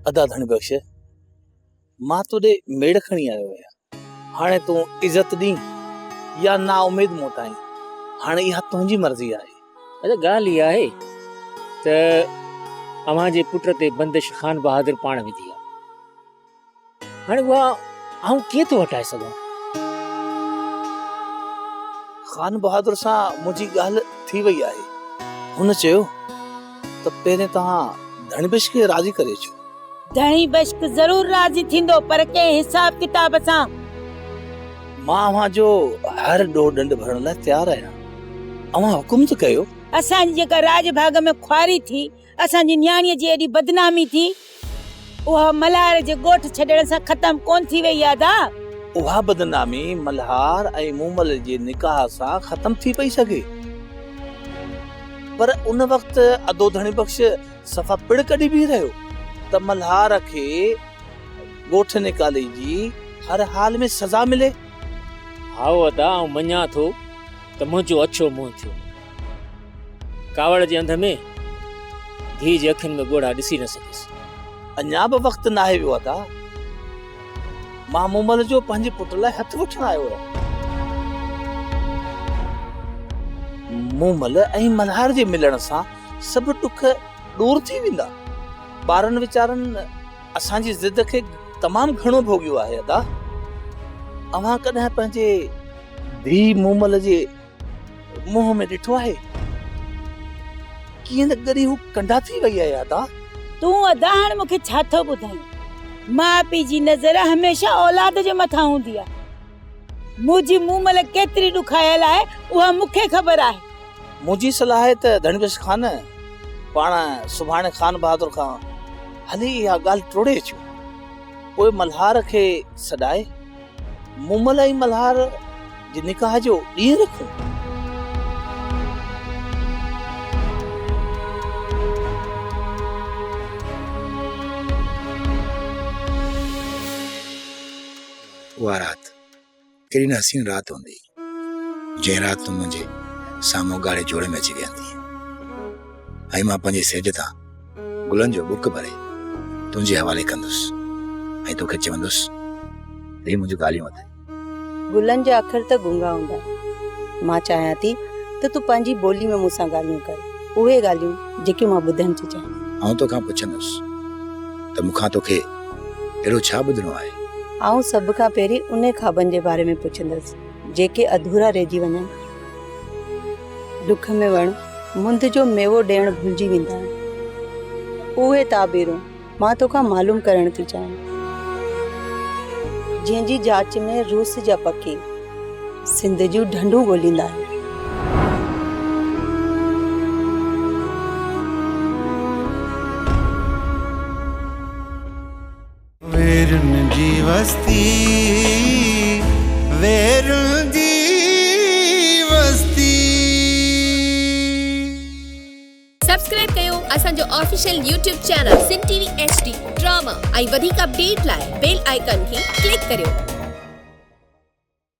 अदा धन बख्श मां तोॾे मेड़ खणी आयो आहियां। हाणे तूं इज़त ॾी या ना उमेद मोटाई, हाणे इहा तुंहिंजी मर्ज़ी आहे। अरे ॻाल्हि इहा आहे त अव्हां जे पुट ते बंदिश खान बहादुर पाण विधी आहे। हाणे उहा आऊं कीअं थो हटाए सघां? खान बहादुर सां मुंहिंजी ॻाल्हि थी वई आहे। हुन चयो त पहिरें तव्हां धनबख्श खे राज़ी करे अचो। धणी बश्क जरूर राज़ी थींदो, पर के हिसाब किताब सां। मां अव्हां जो हर ॾोह ॾंड भरण लाइ तयार आहियां। अव्हां हुकुम त कयो। असांजी जेका राज भाग में ख्वारी थी, असांजी न्याणीअ जी एॾी बदनामी थी, उहा मल्हार जे ॻोठ छॾण सां ख़त्म कोन थी वई आहे। उहा बदनामी मल्हार ऐं मूमल जे निकाह सां ख़त्म थी पई सघे, पर उन वक़्तु अदो धणी बख्श सफ़ा पिड़ कढी बीह रहियो त मल्हार खे ॻोठ निकाले जी हर हाल में सज़ा मिले। हाओ अदा आऊं मञा थो त मुंहिंजो अछो मुंहुं थियो। कावड़ जे अंध में धी जे अखियुनि में ॻोढ़ा ॾिसी न सघियसि। अञा बि वक़्तु नाहे वियो अदा। मां मूमल जो पंहिंजे पुट लाइ हथ वठण आयो आहियां। मूमल ऐं मल्हार जे मिलण सां सभु ॾुख दूर थी वेंदा। ॿारनि वीचारनि असांजी ज़िद खे तमामु घणो भोॻियो आहे अदा। अव्हां कॾहिं पंहिंजे धीउ मूमल जे मुंहं में ॾिठो आहे? कीअं न ॻरी हू कंडा थी वई आहे अदा। तूं अदा हाणे मूंखे छा थो ॿुधाई? माउ पीउ जी नज़र हमेशा औलाद जे मथां हूंदी आहे। मुंहिंजी मूमल केतिरी ॾुखायल आहे उहा मूंखे ख़बर आहे। मुंहिंजी सलाह आहे त धनबख्श खान पाण सुभाणे खान बहादुर खां हली इहा ॻाल्हि टोड़े अचो। पोइ मल्हार खे सॾाए मूमल ऐं मल्हार जे निकाह जो ॾींहुं रखूं। उहा राति कहिड़ी न हसीन राति हूंदी जंहिं राति तूं मुंहिंजे साम्हूं ॻाढ़े जोड़े में अची वेंदी ऐं मां पंहिंजे सेज तां गुलनि जो बुक भरे तुंहिंजे हवाले कंदुसि ऐं तोखे चवंदुसि हीअ मुंहिंजूं ॻाल्हियूं अथई। गुलनि जा अखर त गुंगा हूंदा। मां चाहियां थी त तूं पंहिंजी ॿोली में मूंसां ॻाल्हियूं कर, उहे ॻाल्हियूं जेके मां ॿुधण थी चाहियां। आऊं तोखां पुछंदुसि त मूंखां तोखे अहिड़ो छा ॿुधणो आहे। आऊं सभ खां पहिरीं उन ख़्वाबनि जे बारे में पुछंदसि जेके अधूरा रहिजी वञनि। दुख में वण मुंद जो मेवो ॾियण भुलिजी वेंदा आहिनि। उहे ताबीरूं मां तोखां मालूम करण थी चाहियां, जंहिंजी जाच में रूस जा पखी सिंध जूं ढंढूं ॻोल्हींदा आहिनि। वेरुन जी वस्ती, वेरुन जी वस्ती। सब्सक्राइब कयो असांजो official YouTube channel Sindh TV HD drama ऐं वधीक अपडेट लाइ बेल आइकन खे क्लिक करियो।